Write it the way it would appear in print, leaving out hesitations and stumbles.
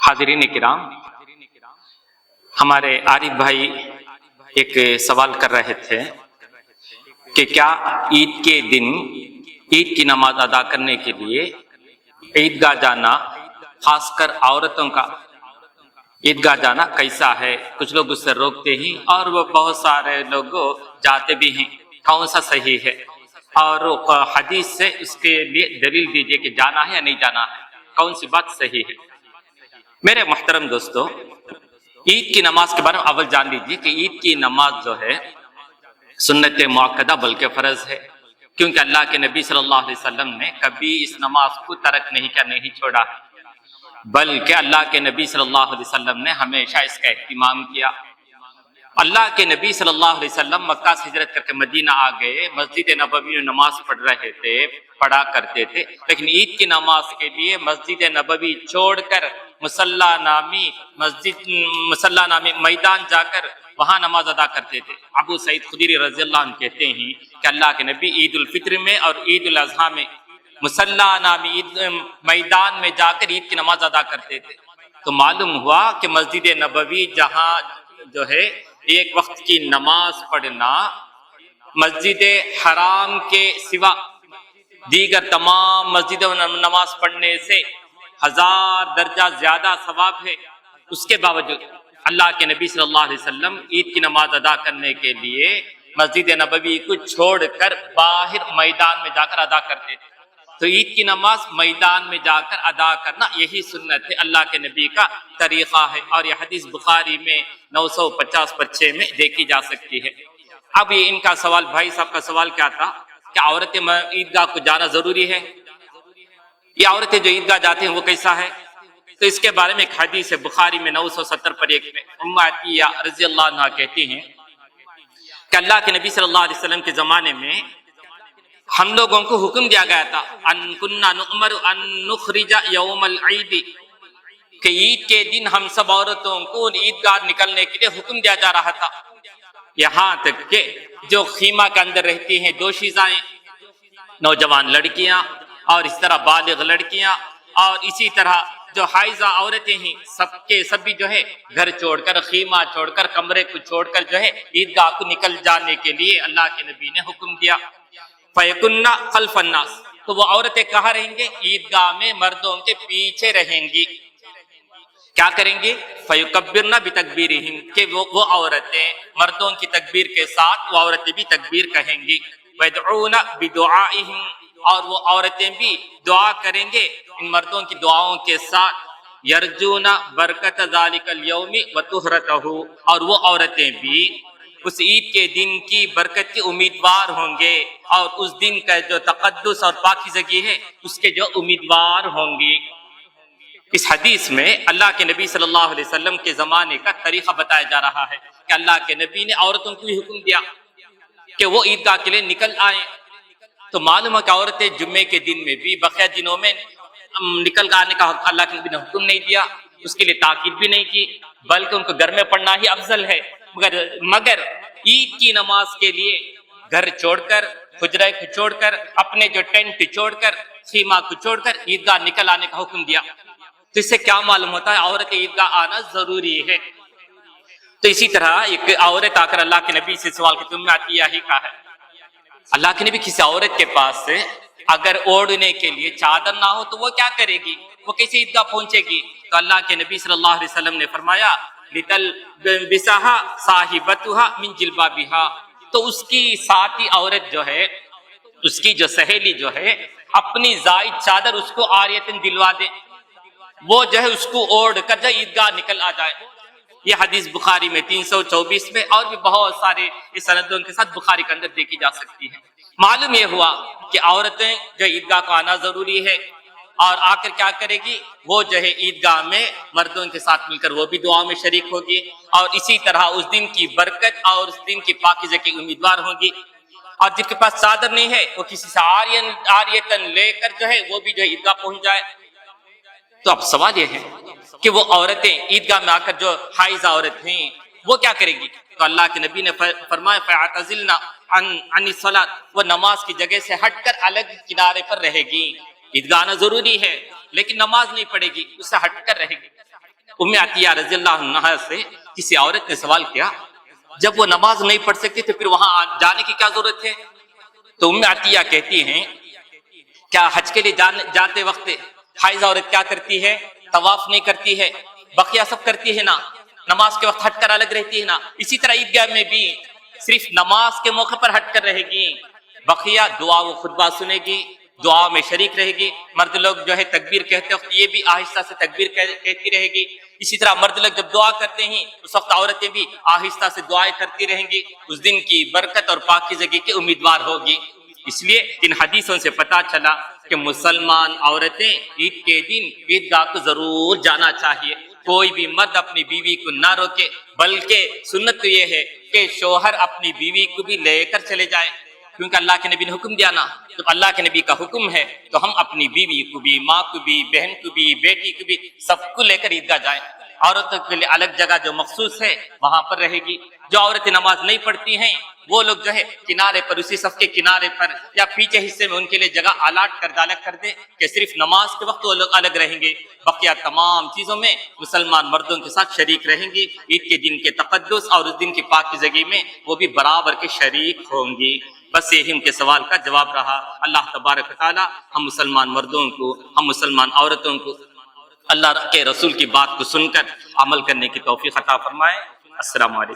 حاضرین کرام، ہمارے عارف بھائی ایک سوال کر رہے تھے کہ کیا عید کے دن عید کی نماز ادا کرنے کے لیے عیدگاہ جانا، خاص کر عورتوں کا عیدگاہ جانا کیسا ہے؟ کچھ لوگ اس سے روکتے ہیں اور وہ بہت سارے لوگ جاتے بھی ہیں، کون سا صحیح ہے؟ اور حدیث سے اس کے لیے دلیل دیجیے کہ جانا ہے یا نہیں جانا ہے، کون سی بات صحیح ہے؟ میرے محترم دوستو، عید کی نماز کے بارے میں اول جان لیجیے کہ عید کی نماز جو ہے سنت مؤکدہ بلکہ فرض ہے، کیونکہ اللہ کے نبی صلی اللہ علیہ وسلم نے کبھی اس نماز کو ترک نہیں کیا، نہیں چھوڑا، بلکہ اللہ کے نبی صلی اللہ علیہ وسلم نے ہمیشہ اس کا اہتمام کیا۔ اللہ کے نبی صلی اللہ علیہ وسلم مکہ سے ہجرت کر کے مدینہ آ گئے، مسجد نبوی میں نماز پڑھا کرتے تھے، لیکن عید کی نماز کے لیے مسجد نبوی چھوڑ کر مصلی نامی میدان جا کر وہاں نماز ادا کرتے تھے۔ ابو سعید خدری رضی اللہ عنہ کہتے ہیں کہ اللہ کے نبی عید الفطر میں اور عید الاضحیٰ میں مصلی نامی میدان میں جا کر عید کی نماز ادا کرتے تھے۔ تو معلوم ہوا کہ مسجد نبوی جہاں جو ہے ایک وقت کی نماز پڑھنا مسجد حرام کے سوا دیگر تمام مسجدوں میں نماز پڑھنے سے 1000 درجہ زیادہ ثواب ہے۔ اس کے باوجود اللہ کے نبی صلی اللہ علیہ وسلم عید کی نماز ادا کرنے کے لیے مسجد نبوی کو چھوڑ کر باہر میدان میں جا کر ادا کرتے تھے۔ تو عید کی نماز میدان میں جا کر ادا کرنا یہی سنت ہے، اللہ کے نبی کا طریقہ ہے، اور یہ حدیث بخاری میں 950 میں دیکھی جا سکتی ہے۔ اب یہ ان کا سوال، بھائی صاحب کا سوال کیا تھا کہ عورتیں عیدگاہ کو جانا ضروری ہے؟ یہ عورتیں جو عیدگاہ جاتے ہیں وہ کیسا ہے؟ تو اس کے بارے میں ایک حدیث ہے بخاری میں 970 میں ام عطیہ رضی اللہ عنہ کہتی ہیں کہ اللہ کے نبی صلی اللہ علیہ وسلم کے زمانے میں ہم لوگوں کو حکم دیا گیا تھا ان کننا نؤمر ان نخرج یوم العید، کہ عید کے دن ہم سب عورتوں کو عیدگاہ نکلنے کے لیے حکم دیا جا رہا تھا، یہاں تک کہ جو خیمہ کے اندر رہتی ہیں دوشیزائیں، نوجوان لڑکیاں اور اس طرح بالغ لڑکیاں اور اسی طرح جو حائضہ عورتیں ہیں، سب کے سب بھی جو ہے گھر چھوڑ کر، خیمہ چھوڑ کر، کمرے کو چھوڑ کر جو ہے عیدگاہ کو نکل جانے کے لیے اللہ کے نبی نے حکم دیا۔ فَيَكُنَّ خَلْفَ النَّاسِ، تو وہ عورتیں کہاں رہیں گے؟ عیدگاہ میں مردوں کے پیچھے رہیں گی۔ کیا کریں گی؟ فَيُكَبِّرْنَ بِتَكْبِيرِهِمْ، کہ وہ عورتیں مردوں کی تکبیر کے ساتھ وہ عورتیں بھی تکبیر کہیں گی۔ وَيَدْعُونَ بِدُعَائِهِمْ، اور وہ عورتیں بھی دعا کریں گے ان مردوں کی دعاؤں کے ساتھ۔ یرجون برکت ذالک اليوم وطہرتہ، اور وہ عورتیں بھی اس عید کے دن کی برکت کی امیدوار ہوں گے اور اس دن کا جو تقدس اور پاکیزگی ہے اس کے جو امیدوار ہوں گی۔ اس حدیث میں اللہ کے نبی صلی اللہ علیہ وسلم کے زمانے کا طریقہ بتایا جا رہا ہے کہ اللہ کے نبی نے عورتوں کو بھی حکم دیا کہ وہ عیدگاہ کے لیے نکل آئیں۔ تو معلوم ہے کہ عورتیں جمعے کے دن میں بھی بقیہ دنوں میں نکل آنے کا اللہ کے نبی نے حکم نہیں دیا، اس کے لیے تاکید بھی نہیں کی، بلکہ ان کو گھر میں پڑھنا ہی افضل ہے۔ مگر عید کی نماز کے لیے گھر چھوڑ کر، حجرے کو چھوڑ کر، اپنے جو ٹینٹ چھوڑ کر، خیمہ کو چھوڑ کر عیدگاہ نکل آنے کا حکم دیا۔ تو اس سے کیا معلوم ہوتا ہے؟ عورت عیدگاہ آنا ضروری ہے۔ تو اسی طرح ایک عورت آ کر اللہ کے نبی سے سوال کرتی، ام عطیہ ہی کا ہے، اللہ کے نبی کسی عورت کے پاس سے اگر اوڑھنے کے لیے چادر نہ ہو تو وہ کیا کرے گی؟ وہ کیسے عیدگاہ پہنچے گی؟ تو اللہ کے نبی صلی اللہ علیہ وسلم نے فرمایا لِتَلْبِسَهَا صَاحِبَتُهَا مِنْ جِلْبَابِهَا، تو اس کی ساتھی عورت جو ہے، اس کی جو سہیلی جو ہے، اپنی زائد چادر اس کو عاریتاً دلوا دے، وہ جو ہے اس کو اوڑھ کر جو عیدگاہ نکل آ جائے۔ یہ حدیث بخاری میں 324 میں اور بھی بہت سارے اس سندوں کے ساتھ بخاری کے اندر دیکھی جا سکتی ہے۔ معلوم یہ ہوا کہ عورتیں جو عیدگاہ کو آنا ضروری ہے، اور آ کر کیا کرے گی؟ وہ جو ہے عیدگاہ میں مردوں کے ساتھ مل کر وہ بھی دعا میں شریک ہوگی، اور اسی طرح اس دن کی برکت اور اس دن کی پاکیزگی کی امیدوار ہوگی۔ اور جن کے پاس چادر نہیں ہے وہ کسی سے عاریتاً لے کر جو ہے وہ بھی جو ہے عیدگاہ پہنچ جائے۔ تو اب سوال یہ ہے کہ وہ عورتیں عیدگاہ میں آ کر جو حائض عورت ہیں وہ کیا کرے گی؟ تو اللہ کے نبی نے فرمایا فَاعْتَزِلْنَا عَنِ الصَّلَاةِ، وہ نماز کی جگہ سے ہٹ کر الگ کنارے پر رہے گی۔ عیدگاہ آنا ضروری ہے لیکن نماز نہیں پڑھے گی، اس سے ہٹ کر رہے گی۔ ام عطیہ رضی اللہ عنہا سے کسی عورت نے سوال کیا جب وہ نماز نہیں پڑھ سکتی تو پھر وہاں جانے کی کیا ضرورت ہے؟ تو ام عطیہ کہتی ہیں کیا حج کے لیے جاتے وقت حائض عورت کیا کرتی ہے؟ طواف نہیں کرتی ہے، بقیہ سب کرتی ہے نا، نماز کے وقت ہٹ کر الگ رہتی ہے نا، اسی طرح عیدگاہ میں بھی صرف نماز کے موقع پر ہٹ کر رہے گی، بقیہ دعا و خطبہ سنے گی، دعا میں شریک رہے گی۔ مرد لوگ جو ہے تکبیر کہتے وقت یہ بھی آہستہ سے تکبیر کہتی رہے گی، اسی طرح مرد لوگ جب دعا کرتے ہیں اس وقت عورتیں بھی آہستہ سے دعائیں کرتی رہیں گی، اس دن کی برکت اور پاکیزگی کی امیدوار ہوگی۔ اس لیے ان حدیثوں سے پتا چلا کہ مسلمان عورتیں عید کے دن عیدگاہ کو ضرور جانا چاہیے، کوئی بھی مرد اپنی بیوی کو نہ روکے، بلکہ سنت تو یہ ہے کہ شوہر اپنی بیوی کو بھی لے کر چلے جائے، کیونکہ اللہ کے نبی نے حکم دیا نا، جب اللہ کے نبی کا حکم ہے تو ہم اپنی بیوی کو بھی، ماں کو بھی، بہن کو بھی، بیٹی کو بھی، سب کو لے کر عیدگاہ جائیں۔ عورتوں کے لیے الگ جگہ جو مخصوص ہے وہاں پر رہے گی، جو عورتیں نماز نہیں پڑھتی ہیں وہ لوگ جو ہے کنارے پر، اسی صف کے کنارے پر یا پیچھے حصے میں ان کے لیے جگہ الاٹ کر دیں کہ صرف نماز کے وقت وہ لوگ الگ رہیں گے، بقیہ تمام چیزوں میں مسلمان مردوں کے ساتھ شریک رہیں گی، عید کے دن کے تقدس اور اس دن کی پاکیزگی میں وہ بھی برابر کے شریک ہوں گی۔ بس یہی ان کے سوال کا جواب رہا۔ اللہ تبارک و تعالی ہم مسلمان مردوں کو، ہم مسلمان عورتوں کو اللہ کے رسول کی بات کو سن کر عمل کرنے کی توفیق عطا فرمائے۔ السلام علیکم۔